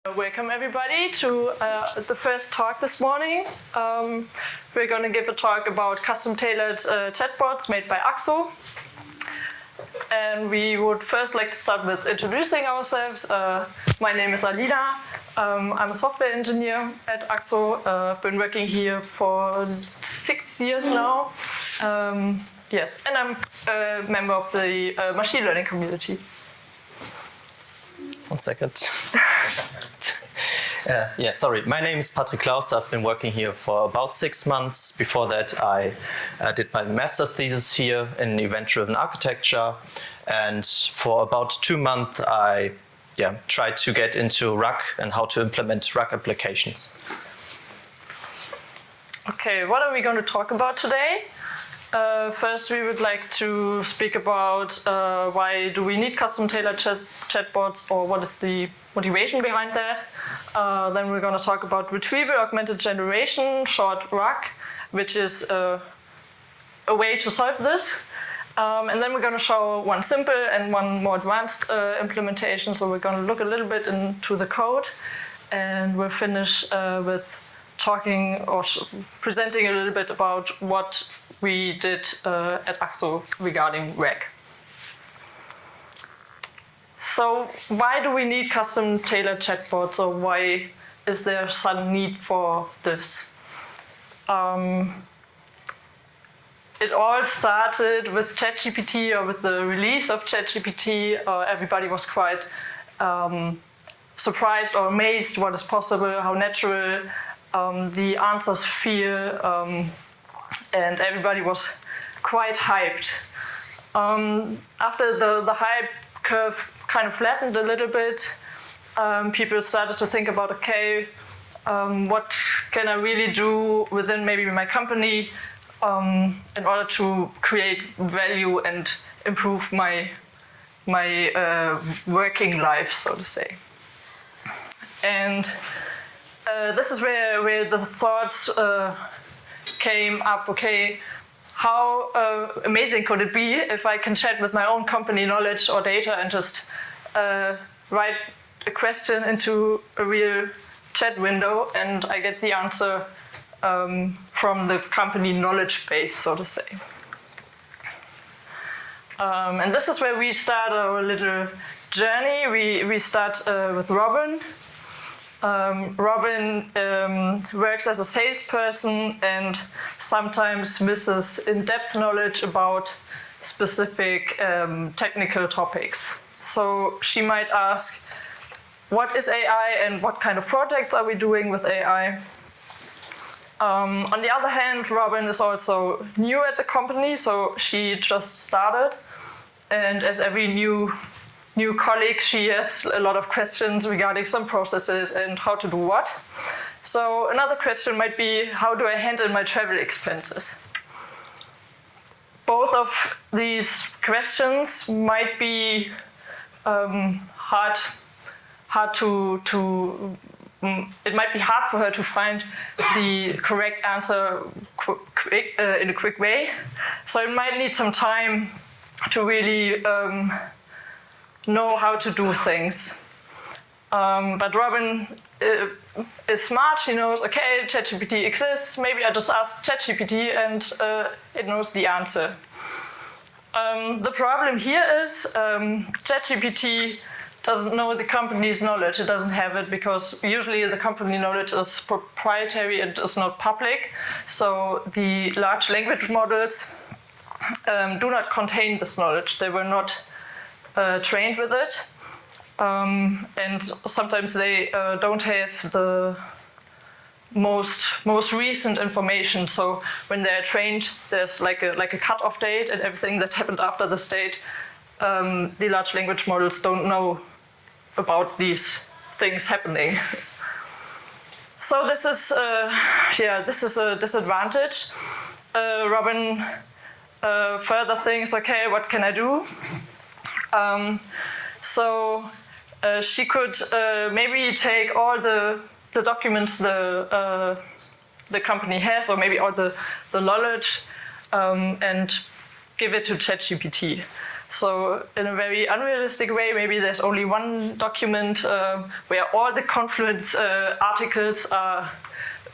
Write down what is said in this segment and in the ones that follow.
Welcome everybody to the first talk this morning. We're going to give a talk about custom-tailored chatbots made by Accso. And we would first like to start with introducing ourselves. My name is Alina. I'm a software engineer at Accso. I've been working here for 6 years now. Yes, and I'm a member of the machine learning community. 1 second. Sorry. My name is Patrick Klaus. I've been working here for about 6 months. Before that, I did my master's thesis here in event-driven architecture. And for about 2 months, I tried to get into RAG and how to implement RAG applications. Okay, what are we going to talk about today? First, we would like to speak about why do we need custom-tailored chatbots, or what is the motivation behind that. Then we're going to talk about Retrieval-Augmented Generation, short RAG, which is a way to solve this. And then we're going to show one simple and one more advanced implementation. So we're going to look a little bit into the code, and we'll finish with talking or presenting a little bit about what we did at Accso regarding RAG. So why do we need custom-tailored chatbots, or why is there some need for this? It all started with ChatGPT, or with the release of ChatGPT. Everybody was quite surprised or amazed what is possible, how natural the answers feel, and everybody was quite hyped. After the hype curve kind of flattened a little bit, people started to think about, okay, what can I really do within maybe my company in order to create value and improve my working life, so to say. And this is where the thoughts came up. Okay, how amazing could it be if I can chat with my own company knowledge or data and just write a question into a real chat window, and I get the answer from the company knowledge base, so to say. And this is where we start our little journey. We start with Robin. Robin works as a salesperson and sometimes misses in-depth knowledge about specific technical topics. So she might ask, what is AI and what kind of projects are we doing with AI? On the other hand, Robin is also new at the company, so she just started. And as every new colleague, she has a lot of questions regarding some processes and how to do what. So another question might be, how do I handle my travel expenses? Both of these questions might be hard to it might be hard for her to find the correct answer in a quick way. So it might need some time to really know how to do things. But Robin is smart. She knows, okay, ChatGPT exists. Maybe I just ask ChatGPT and it knows the answer. The problem here is ChatGPT doesn't know the company's knowledge. It doesn't have it because usually the company knowledge is proprietary and is not public. So the large language models do not contain this knowledge. They were not trained with it. And sometimes they don't have the most recent information. So when they're trained, there's like a cutoff date, and everything that happened after this date, the large language models don't know about these things happening. So this is a disadvantage. Robin further thinks, okay, what can I do? So she could maybe take all the documents the company has, or maybe all the knowledge, and give it to ChatGPT. So in a very unrealistic way, maybe there's only one document where all the Confluence articles are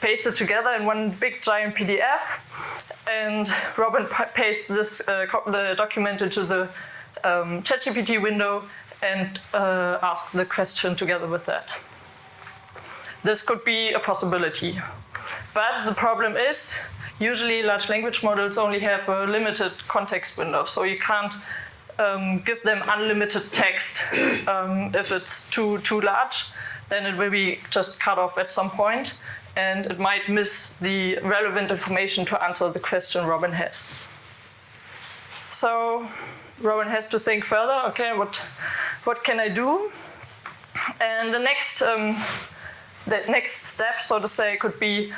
pasted together in one big giant PDF, and Robin pastes this the document into the ChatGPT window and asks the question together with that. This could be a possibility. But the problem is, usually large language models only have a limited context window, so you can't give them unlimited text. If it's too large, then it will be just cut off at some point, and it might miss the relevant information to answer the question Robin has. So Robin has to think further, okay, what can I do? And the next step, so to say, could be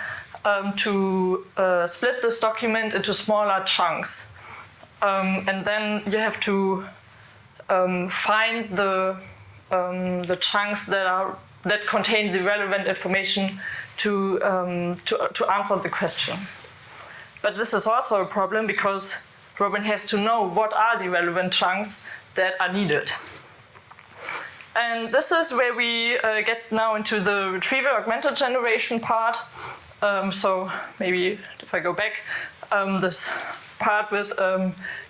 to split this document into smaller chunks. And then you have to find the chunks that contain the relevant information to answer the question. But this is also a problem because Robin has to know what are the relevant chunks that are needed. And this is where we get now into the Retrieval-Augmented Generation part. So maybe if I go back, this part with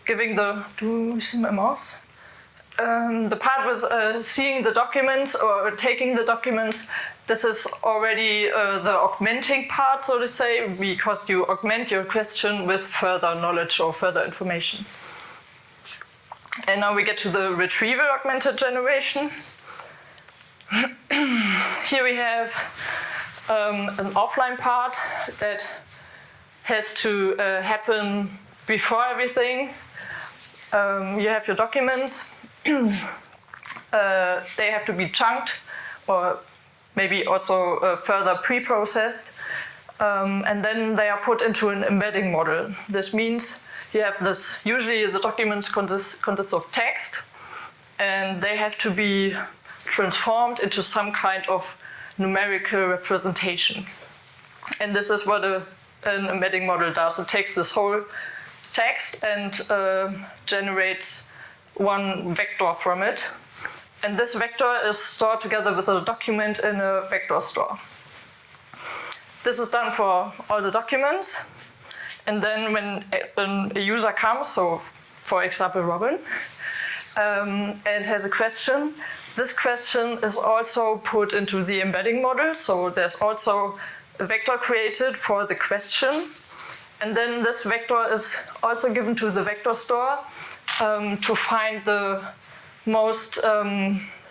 giving the, do you see my mouse? The part with seeing the documents or taking the documents, this is already the augmenting part, so to say, because you augment your question with further knowledge or further information. And now we get to the Retrieval-Augmented Generation. Here we have an offline part that has to happen before everything. You have your documents. They have to be chunked or maybe also further pre-processed. And then they are put into an embedding model. This means you have this, usually the documents consist of text, and they have to be transformed into some kind of numerical representation. And this is what an embedding model does. It takes this whole text and generates one vector from it. And this vector is stored together with a document in a vector store. This is done for all the documents. And then when a user comes, so for example Robin, and has a question, this question is also put into the embedding model. So there's also a vector created for the question. And then this vector is also given to the vector store to find the most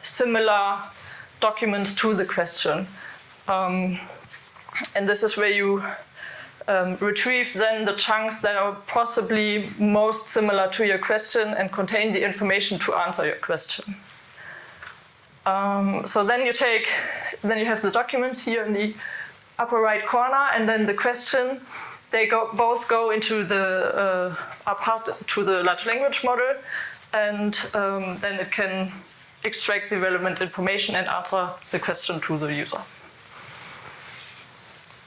similar documents to the question. And this is where you retrieve then the chunks that are possibly most similar to your question and contain the information to answer your question. So then you have the documents here in the upper right corner, and then the question. They both go into the are passed to the large language model, and then it can extract the relevant information and answer the question to the user.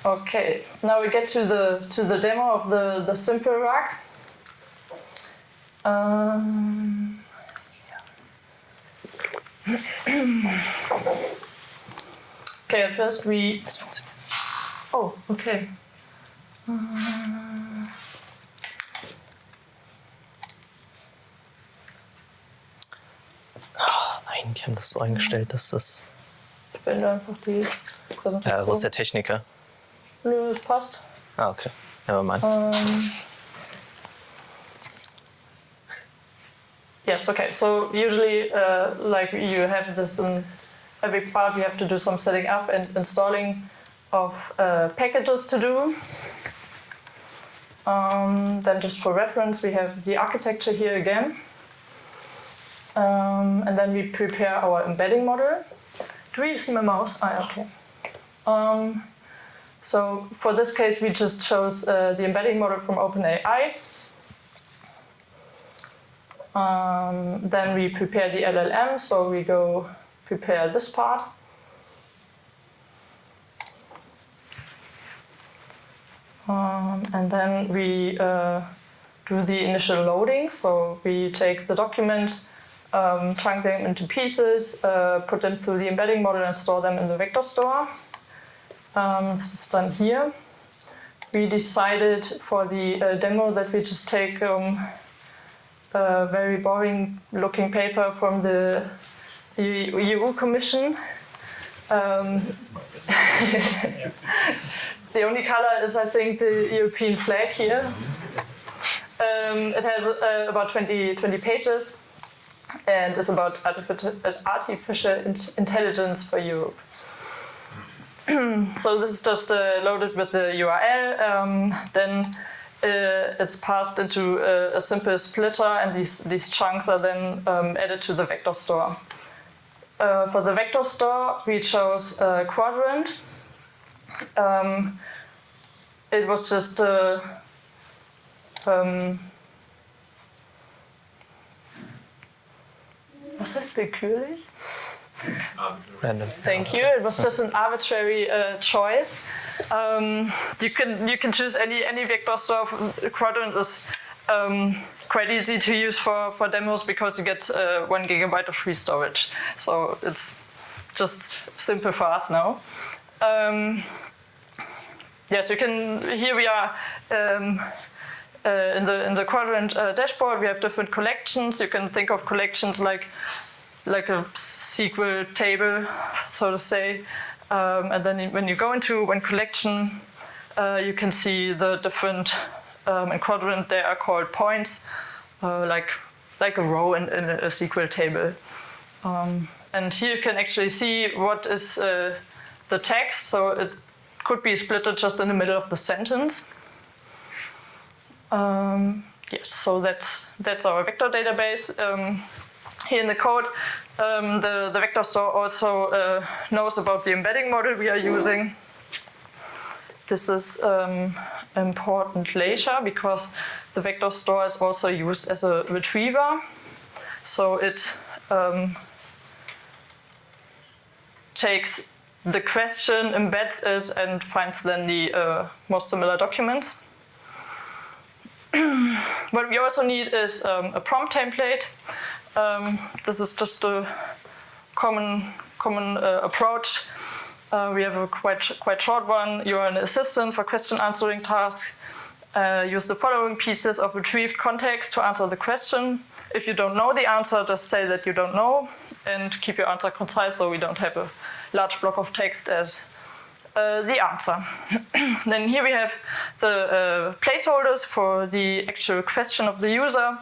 Okay, now we get to the demo of the simple RAG. Okay, at first we. Oh, okay. Nein, die haben das so eingestellt, dass das. Ich beende einfach die Präsentation. Wo ist der Techniker? Nö, das passt. Ah, okay. Never mind. Yes, okay. So usually, like you have this in every part, you have to do some setting up and installing of packages to do. Then just for reference, we have the architecture here again. And then we prepare our embedding model. Do we see my mouse? Ah, okay. So for this case, we just chose the embedding model from OpenAI. Then we prepare the LLM, so we go prepare this part. And then we do the initial loading. So we take the document, chunk them into pieces, put them through the embedding model and store them in the vector store. This is done here. We decided for the demo that we just take a very boring looking paper from the EU Commission. The only color is, I think, the European flag here. It has about 20 pages and is about artificial intelligence for Europe. So this is just loaded with the URL. Then it's passed into a simple splitter, and these chunks are then added to the vector store. For the vector store, we chose quadrant. It was just was heißt willkürlich? Random. Thank you. It was just an arbitrary choice. You can choose any vector store. Quadrant is quite easy to use for demos because you get 1 GB of free storage. So it's just simple for us now. Yes, you can. Here we are in the quadrant dashboard. We have different collections. You can think of collections like a SQL table, so to say. And then when you go into one collection, you can see the different in quadrant. They are called points, like a row in a SQL table. And here you can actually see what is the text. So it could be splitted just in the middle of the sentence. Yes, so that's our vector database. Here in the code, the vector store also knows about the embedding model we are using. This is important later because the vector store is also used as a retriever. So it takes the question, embeds it, and finds then the most similar documents. What we also need is a prompt template. This is just a common approach. We have a quite short one. You are an assistant for question answering tasks. Use the following pieces of retrieved context to answer the question. If you don't know the answer, just say that you don't know and keep your answer concise so we don't have a large block of text as the answer. Then here we have the placeholders for the actual question of the user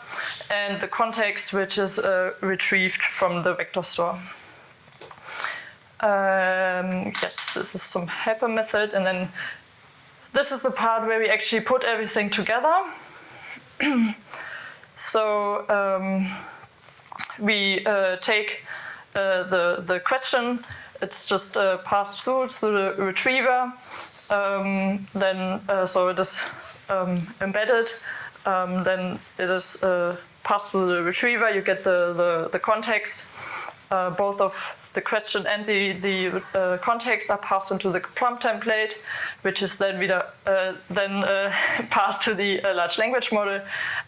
and the context which is retrieved from the vector store. Yes, this is some helper method, and then this is the part where we actually put everything together. So we take the question. It's just passed through the retriever. Then so it is embedded. Then it is passed through the retriever. You get the context. Both of the question and the context are passed into the prompt template, which is then passed to the large language model,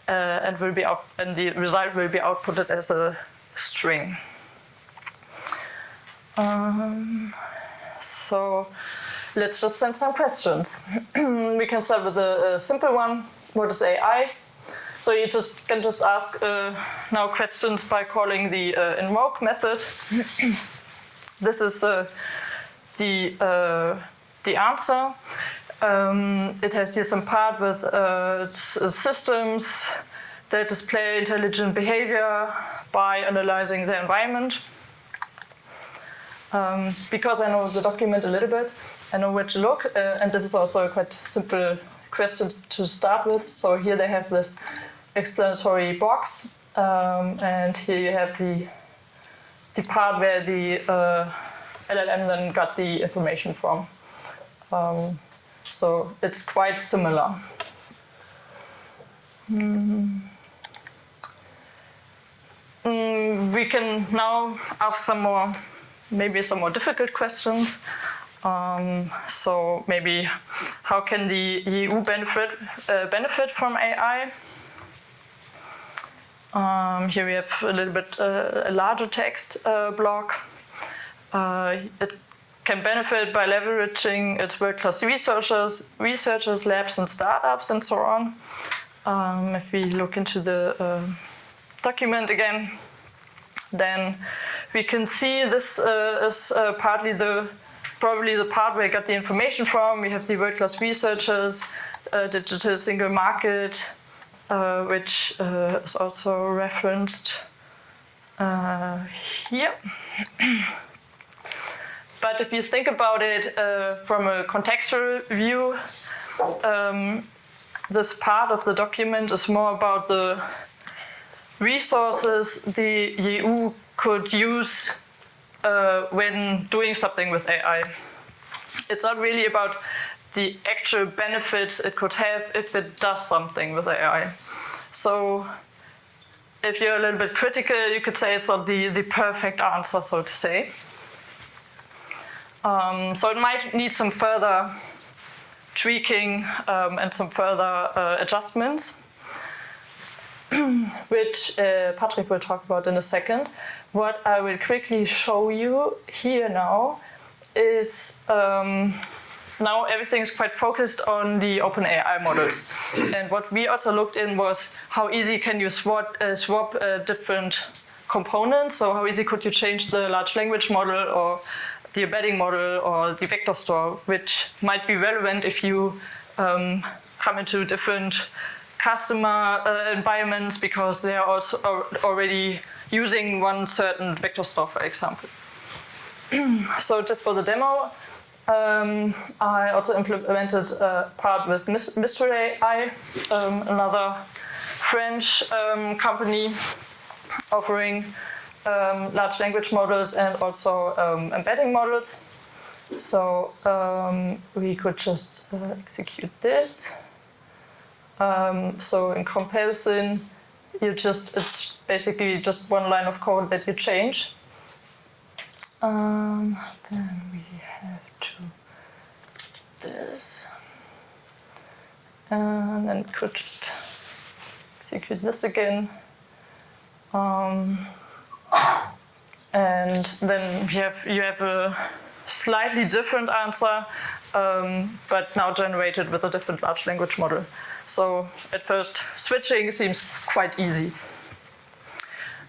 and the result will be outputted as a string. So let's just send some questions. We can start with a simple one. What is AI? So you can just ask now questions by calling the invoke method. This is the answer. It has here some part with systems that display intelligent behavior by analyzing the environment. Because I know the document a little bit, I know where to look, and this is also a quite simple questions to start with. So here they have this explanatory box, and here you have the part where the LLM then got the information from. So it's quite similar. We can now ask maybe some more difficult questions. So maybe how can the EU benefit from AI? Here we have a little bit a larger text block. It can benefit by leveraging its world-class researchers, labs, and startups, and so on. If we look into the document again, then we can see this is probably the part where I got the information from. We have the world-class researchers, digital single market, which is also referenced here. But if you think about it from a contextual view, this part of the document is more about the resources the EU could use when doing something with AI. It's not really about the actual benefits it could have if it does something with AI. So if you're a little bit critical, you could say it's not the perfect answer, so to say. So it might need some further tweaking and some further adjustments, which Patrick will talk about in a second. What I will quickly show you here now is now everything is quite focused on the OpenAI models. And what we also looked in was how easy can you swap different components. So how easy could you change the large language model or the embedding model or the vector store, which might be relevant if you come into different customer environments because they are also already using one certain vector store, for example. So just for the demo, I also implemented a part with Mistral AI, another French company offering large language models and also embedding models. So we could just execute this. So in comparison, it's basically just one line of code that you change. Then we have to do this. And then we could just execute this again. And then you have a slightly different answer, but now generated with a different large language model. So at first, switching seems quite easy.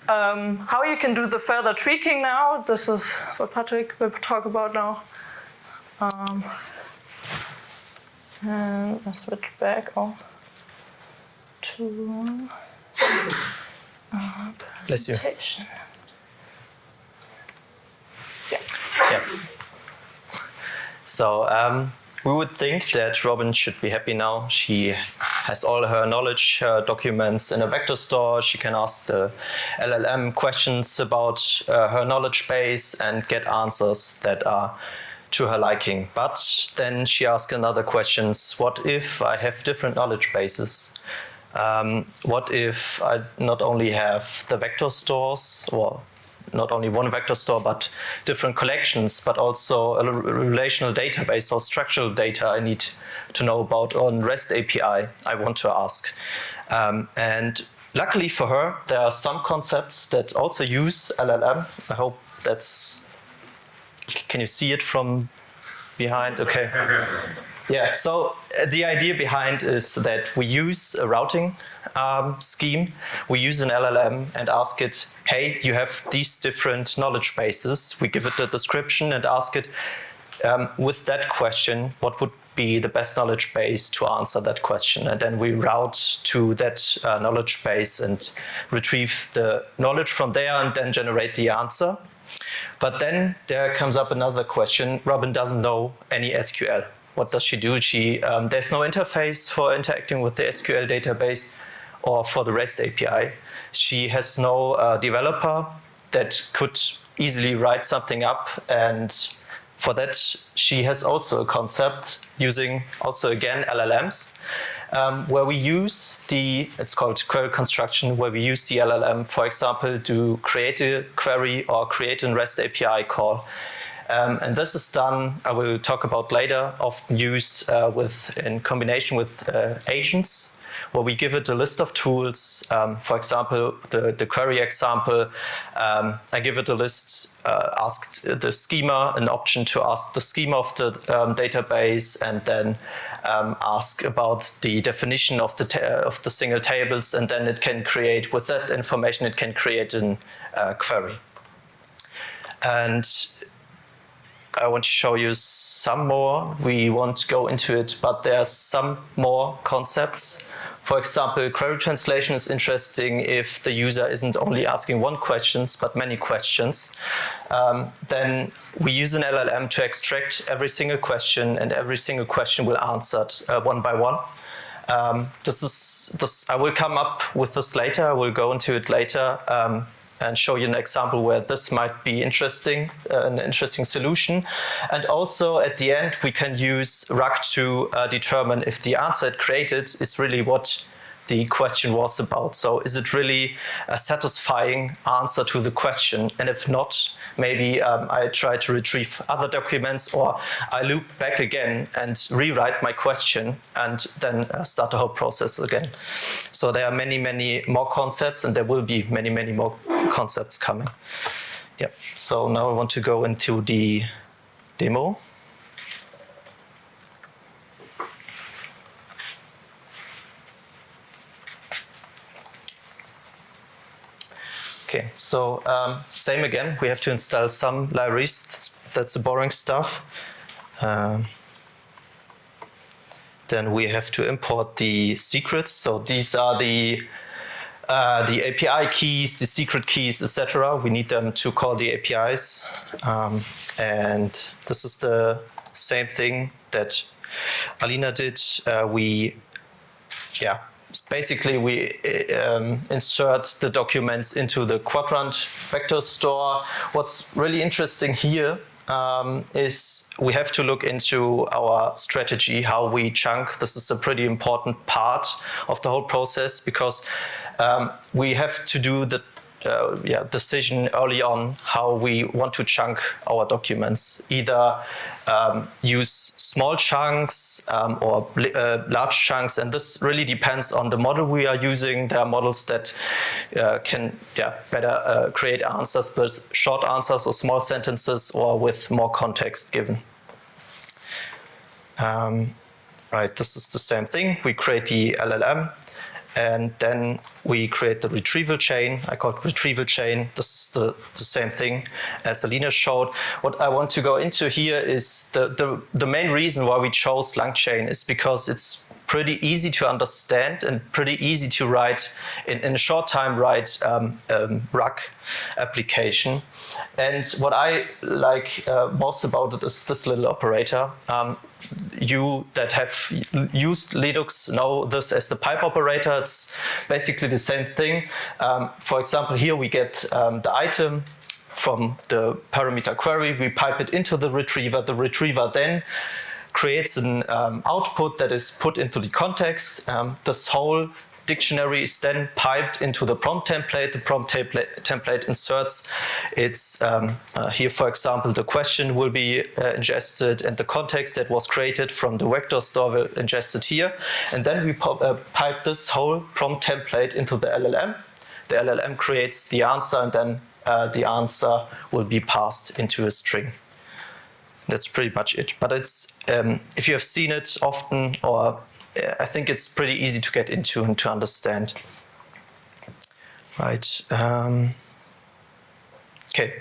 How you can do the further tweaking now, this is what Patrick will talk about now. And I switch back to presentation. Yeah. So we would think that Robin should be happy now. She has all her knowledge, her documents in a vector store. She can ask the LLM questions about her knowledge base and get answers that are to her liking. But then she asks another question: what if I have different knowledge bases? What if I not only have the vector stores, or not only one vector store, but different collections, but also a relational database or structural data I need to know about on REST API I want to ask. And luckily for her, there are some concepts that also use LLM. I hope that's, can you see it from behind? Okay. Yeah, so the idea behind is that we use a routing scheme. We use an LLM and ask it, hey, you have these different knowledge bases. We give it a description and ask it, with that question, what would be the best knowledge base to answer that question? And then we route to that knowledge base and retrieve the knowledge from there and then generate the answer. But then there comes up another question. Robin doesn't know any SQL. What does she do? There's no interface for interacting with the SQL database or for the REST API. She has no developer that could easily write something up. And for that, she has also a concept using also, again, LLMs, where we use it's called query construction, where we use the LLM, for example, to create a query or create a REST API call. And this is done, I will talk about later, often used in combination with agents. where we give it a list of tools. For example, the query example, I give it a list, asked the schema, an option to ask the schema of the database, and then ask about the definition of the single tables, and then it can create, with that information, it can create a query. And I want to show you some more. We won't go into it, but there are some more concepts. For example, query translation is interesting if the user isn't only asking one question, but many questions. Then we use an LLM to extract every single question, and every single question will answer one by one. I will come up with this later. I will go into it later. And show you an example where this might be interesting, an interesting solution. And also at the end, we can use RAG to determine if the answer it created is really what the question was about. So is it really a satisfying answer to the question? And if not, maybe I try to retrieve other documents, or I loop back again and rewrite my question and then start the whole process again. So there are many, many more concepts, and there will be many, many more concepts coming. Yeah. So now I want to go into the demo. Okay, so same again, we have to install some libraries. That's the boring stuff. Then we have to import the secrets. So these are the API keys, the secret keys, etc. We need them to call the APIs. And this is the same thing that Alina did. Basically, we insert the documents into the quadrant vector store. What's really interesting here is we have to look into our strategy, how we chunk. This is a pretty important part of the whole process, because we have to do the decision early on how we want to chunk our documents. Either use small chunks or large chunks, and this really depends on the model we are using. There are models that can better create answers with short answers or small sentences, or with more context given. Right, this is the same thing. We create the LLM, and then we create the retrieval chain. I call it retrieval chain. This is the same thing as Alina showed. What I want to go into here is the main reason why we chose LangChain is because it's pretty easy to understand and pretty easy to write in a short time, write RAG application. And what I like most about it is this little operator. You that have used Linux know this as the pipe operator. It's basically the same thing. For example, here we get the item from the parameter query. We pipe it into the retriever. The retriever then creates an output that is put into the context. This whole dictionary is then piped into the prompt template. The prompt template inserts its, here for example, the question will be ingested, and the context that was created from the vector store will ingested here. And then we pipe this whole prompt template into the LLM. The LLM creates the answer, and then the answer will be passed into a string. That's pretty much it. But it's, if you have seen it often, or I think it's pretty easy to get into and to understand. Right. Okay.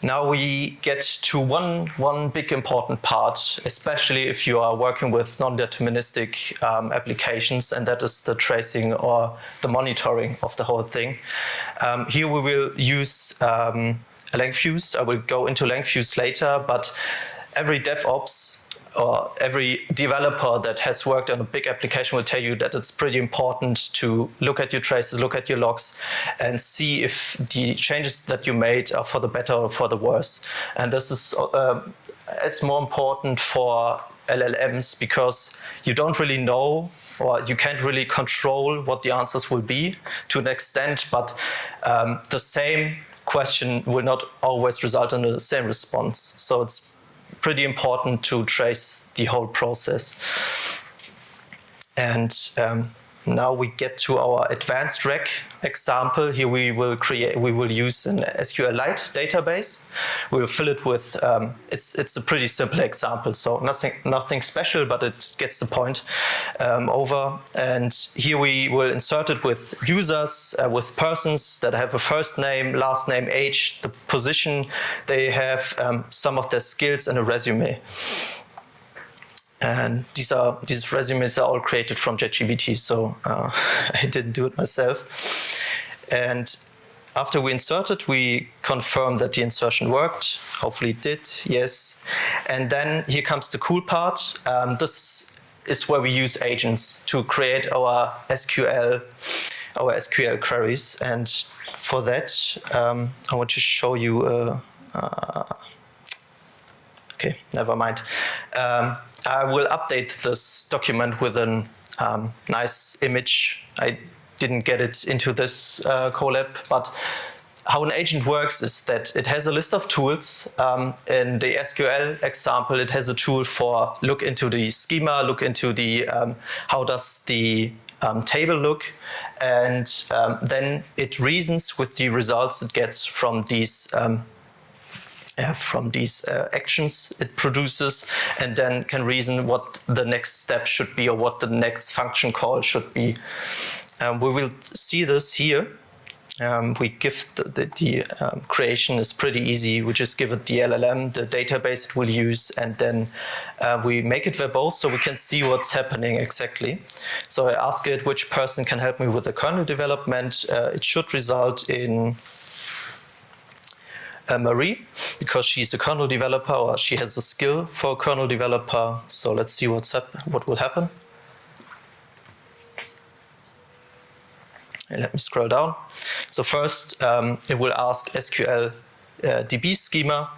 Now we get to one big important part, especially if you are working with non-deterministic applications, and that is the tracing or the monitoring of the whole thing. Here we will use LangFuse. I will go into LangFuse later, but every DevOps or every developer that has worked on a big application will tell you that it's pretty important to look at your traces, look at your logs, and see if the changes that you made are for the better or for the worse. And this is it's more important for LLMs, because you don't really know, or you can't really control what the answers will be to an extent, but the same question will not always result in the same response. So it's pretty important to trace the whole process. And now we get to our advanced rec example. Here we will use an SQLite database. We will fill it with, it's a pretty simple example, so nothing special, but it gets the point over. And here we will insert it with users, with persons that have a first name, last name, age, the position they have, some of their skills, and a resume. And these resumes are all created from ChatGPT, so I didn't do it myself. And after we insert it, we confirm that the insertion worked. Hopefully it did, yes. And then here comes the cool part. This is where we use agents to create our SQL queries. And for that, I want to show you okay, never mind. I will update this document with a nice image. I didn't get it into this Colab, but how an agent works is that it has a list of tools. In the SQL example, it has a tool for look into the schema, look into the how does the table look, and then it reasons with the results it gets from these actions it produces, and then can reason what the next step should be or what the next function call should be. We will see this here. We give the creation is pretty easy. We just give it the LLM, the database it will use, and then we make it verbose so we can see what's happening exactly. So I ask it which person can help me with the kernel development. It should result in Marie, because she's a kernel developer, or she has a skill for a kernel developer. So let's see what will happen. And let me scroll down. So first, it will ask SQL DB schema.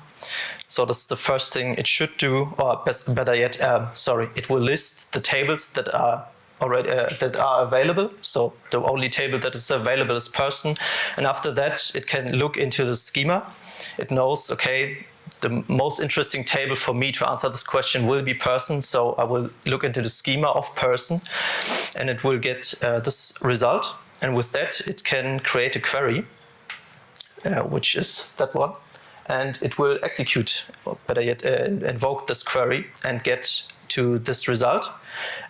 So that's the first thing it should do, or better yet, it will list the tables that are already available. So the only table that is available is person, and after that, it can look into the schema. It knows, okay, the most interesting table for me to answer this question will be person, so I will look into the schema of person, and it will get this result. And with that, it can create a query, which is that one, and it will execute, or better yet, invoke this query and get to this result.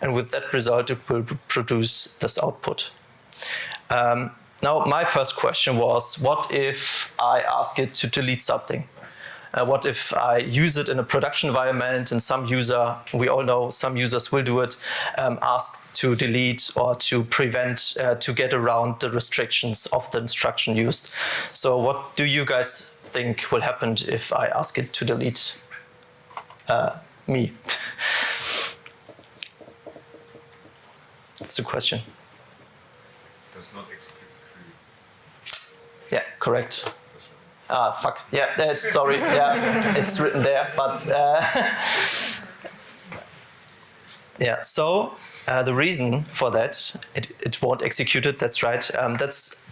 And with that result, it will produce this output. Now, my first question was, what if I ask it to delete something? What if I use it in a production environment and some user, we all know some users will do it, ask to delete or to prevent, to get around the restrictions of the instruction used. So what do you guys think will happen if I ask it to delete me? That's a question. Does not execute. Yeah, correct. Fuck. Yeah, sorry. Yeah, it's written there, but yeah. So the reason for that, it won't execute it. That's right.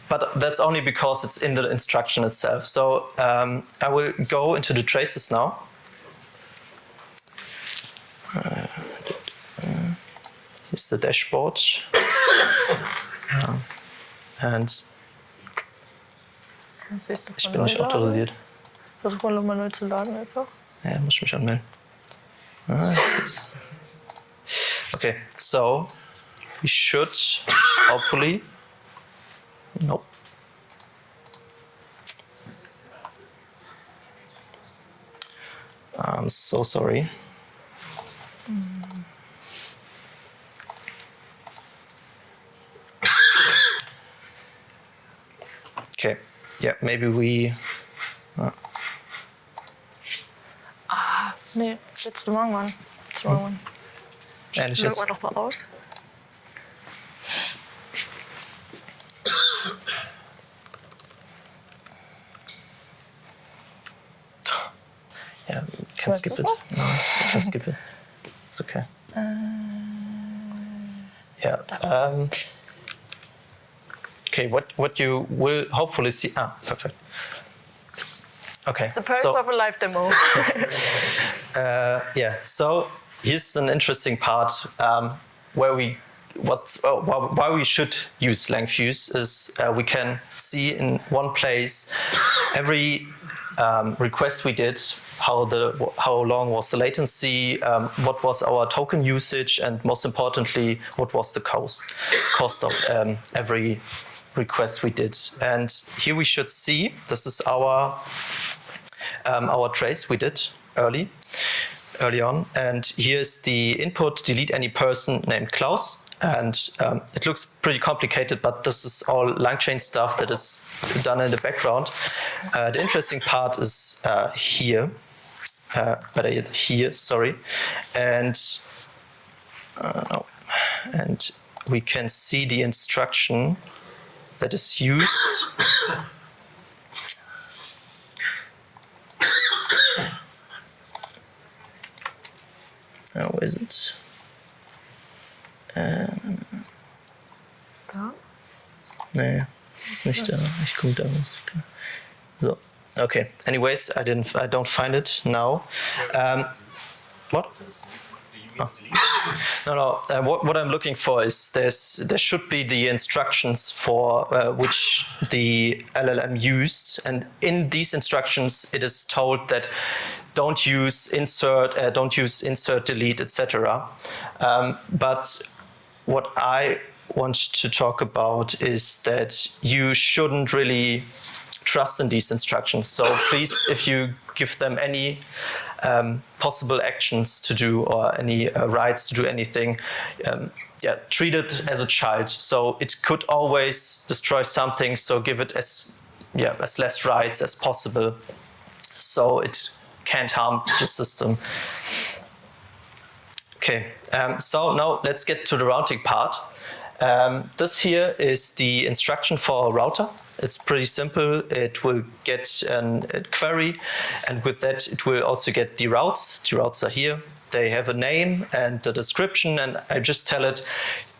But that's only because it's in the instruction itself. So I will go into the traces now. Here's the dashboard, and ich bin nicht autorisiert. Versuch mal nochmal neu zu laden einfach. Ja, muss ich mich anmelden. Okay, so we should hopefully. Nope. I'm so sorry. Okay. Yeah, maybe we. Nee, it's the wrong one. It's the wrong one. Ehrlich Log jetzt? mal doch mal aus. Yeah, can skip it. No, I can skip it. It's okay. Yeah. Okay, what you will hopefully see. Perfect. Okay. The perks of a live demo. Yeah, so here's an interesting part where we why we should use length views is we can see in one place every request we did, how long was the latency, what was our token usage, and most importantly, what was the cost of every request we did. And here we should see, this is our trace we did early on, and here's the input: delete any person named Klaus. And it looks pretty complicated, but this is all langchain stuff that is done in the background. The interesting part is here, sorry, and no, and we can see the instruction that is used. How is it? Da? Nee, es ist nicht da. Ich gucke da. So, okay. Anyways, I don't find it now. What? Oh. No. What I'm looking for is there should be the instructions for which the LLM used, and in these instructions it is told that don't use insert, delete, etc. But what I want to talk about is that you shouldn't really trust in these instructions. So please, if you give them any possible actions to do or any rights to do anything, treat it as a child. So it could always destroy something. So give it as less rights as possible, so it can't harm the system. Okay, so now let's get to the routing part. This here is the instruction for a router. It's pretty simple. It will get a query, and with that it will also get the routes. The routes are here. They have a name and a description, and I just tell it,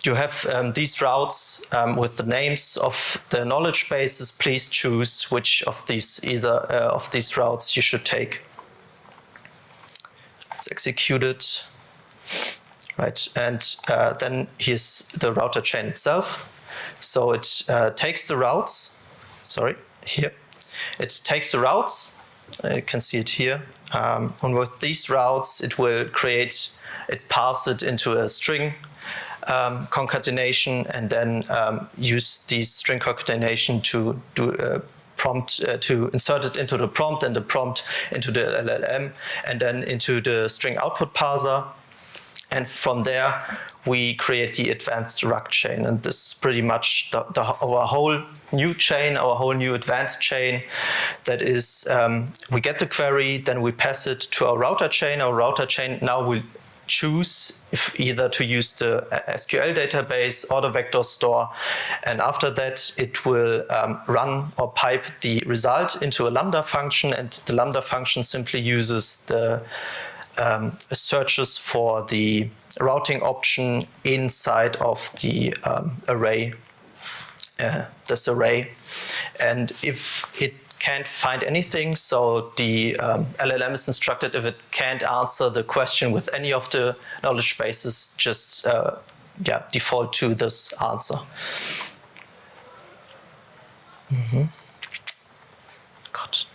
you have these routes with the names of the knowledge bases. Please choose which of these of these routes you should take. Let's execute it. Right, and then here's the router chain itself. So it takes the routes. Sorry, here. It takes the routes. You can see it here. And with these routes, it will pass it into a string concatenation, and then use these string concatenation to do prompt to insert it into the prompt, and the prompt into the LLM, and then into the string output parser. And from there, we create the advanced RUG chain. And this is pretty much our whole new chain, our whole new advanced chain. That is, we get the query, then we pass it to our router chain. Our router chain now will choose if either to use the SQL database or the vector store. And after that, it will run or pipe the result into a Lambda function. And the Lambda function simply uses the searches for the routing option inside of the array, this array. And if it can't find anything, so the LLM is instructed, if it can't answer the question with any of the knowledge bases, just default to this answer. God.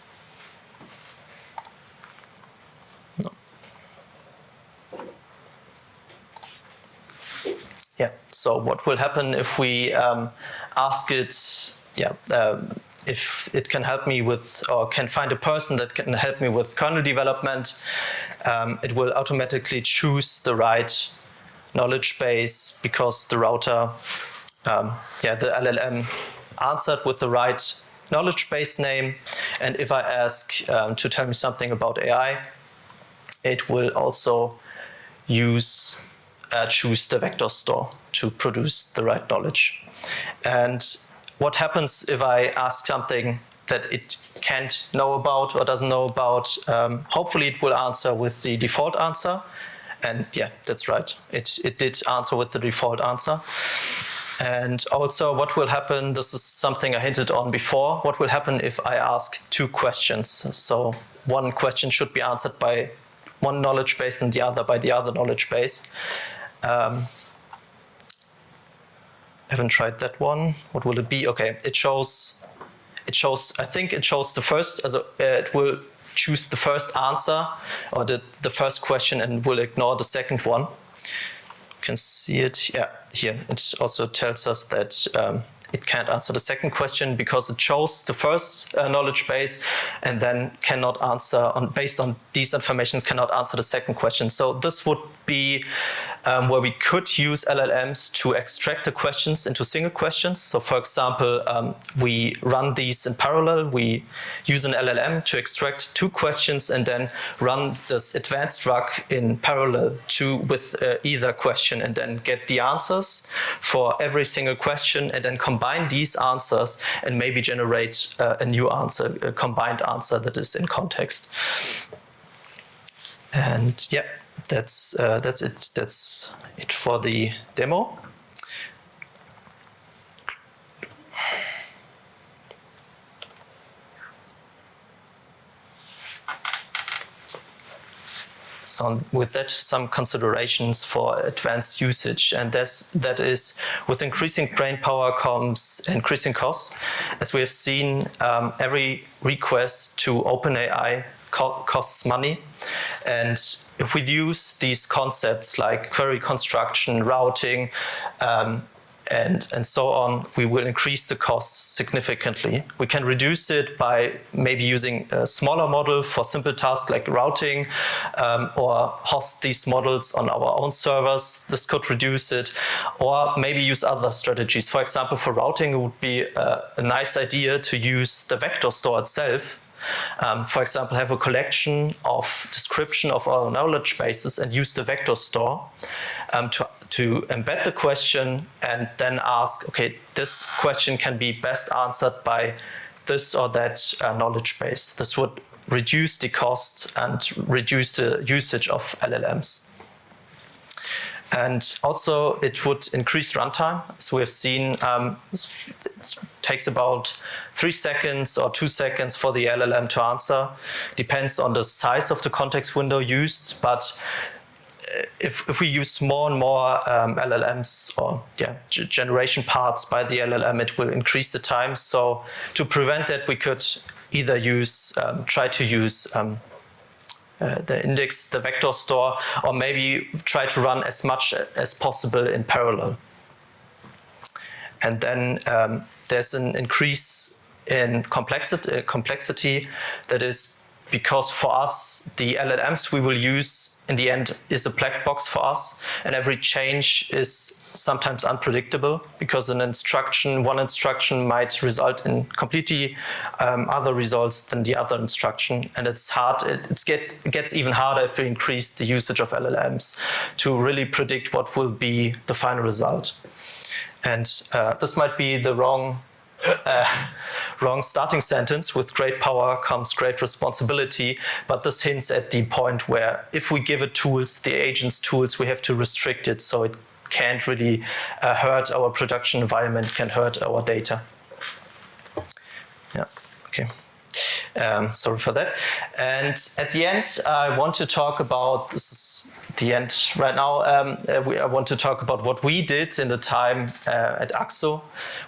Yeah, so what will happen if we ask it, if it can help me with, or can find a person that can help me with kernel development, it will automatically choose the right knowledge base because the router, the LLM answered with the right knowledge base name. And if I ask to tell me something about AI, it will also choose the vector store to produce the right knowledge. And what happens if I ask something that it can't know about or doesn't know about? Hopefully it will answer with the default answer. And yeah, that's right. It did answer with the default answer. And also what will happen, this is something I hinted on before, what will happen if I ask two questions? So one question should be answered by one knowledge base and the other by the other knowledge base. haven't tried that one. What will it be? Okay, it shows, I think it shows the first, it will choose the first answer or the first question and will ignore the second one. You can see it, yeah, here. It also tells us that it can't answer the second question because it chose the first knowledge base and then cannot answer, based on these informations, cannot answer the second question. So this would be where we could use LLMs to extract the questions into single questions. So for example, we run these in parallel. We use an LLM to extract 2 questions and then run this advanced RAG in parallel with either question and then get the answers for every single question and then combine these answers and maybe generate a new answer, a combined answer that is in context. And yeah, that's it. That's it for the demo. So with that, some considerations for advanced usage, and that is with increasing brain power comes increasing costs. As we have seen, every request to OpenAI costs money, and if we use these concepts like query construction, routing, and so on, we will increase the costs significantly. We can reduce it by maybe using a smaller model for simple tasks like routing, or host these models on our own servers. This could reduce it, or maybe use other strategies. For example, for routing, it would be a nice idea to use the vector store itself. For example, have a collection of description of our knowledge bases and use the vector store to embed the question and then ask, okay, this question can be best answered by this or that knowledge base. This would reduce the cost and reduce the usage of LLMs. And also it would increase runtime. So we have seen it takes about 3 seconds or 2 seconds for the LLM to answer. Depends on the size of the context window used, but if we use more and more LLMs or generation parts by the LLM, it will increase the time. So to prevent that, we could either try to use the index, the vector store, or maybe try to run as much as possible in parallel. And then there's an increase in complexity. That is because for us, the LLMs we will use in the end is a black box for us, and every change is sometimes unpredictable because one instruction might result in completely other results than the other instruction, and it's hard. It gets even harder if we increase the usage of LLMs to really predict what will be the final result. And this might be the wrong starting sentence. With great power comes great responsibility, but this hints at the point where if we give it tools, the agents tools, we have to restrict it so it can't really hurt our production environment, can hurt our data. Yeah, okay. Sorry for that. And at the end, I want to talk about, this is the end right now, I want to talk about what we did in the time at Accso.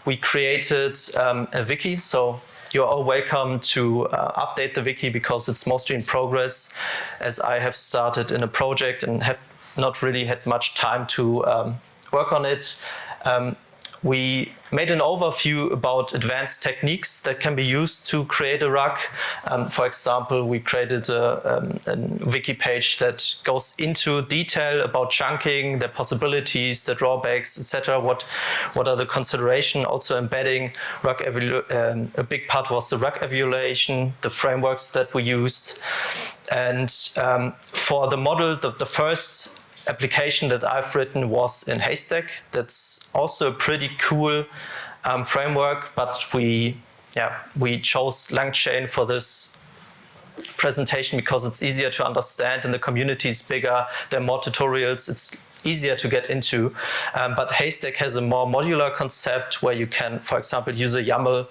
We created a wiki, so you're all welcome to update the wiki because it's mostly in progress, as I have started in a project and have not really had much time to work on it. We made an overview about advanced techniques that can be used to create a RAG. For example, we created a wiki page that goes into detail about chunking, the possibilities, the drawbacks, etc. What are the considerations? Also embedding RAG a big part was the RAG evaluation, the frameworks that we used. And for the model, the first application that I've written was in Haystack. That's also a pretty cool framework, but we chose LangChain for this presentation because it's easier to understand and the community is bigger. There are more tutorials. It's easier to get into. But Haystack has a more modular concept where you can, for example, use a YAML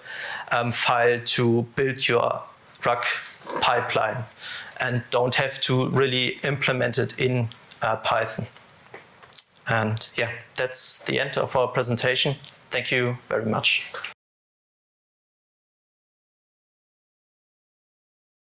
file to build your RAG pipeline and don't have to really implement it in Python. And yeah, that's the end of our presentation. Thank you very much.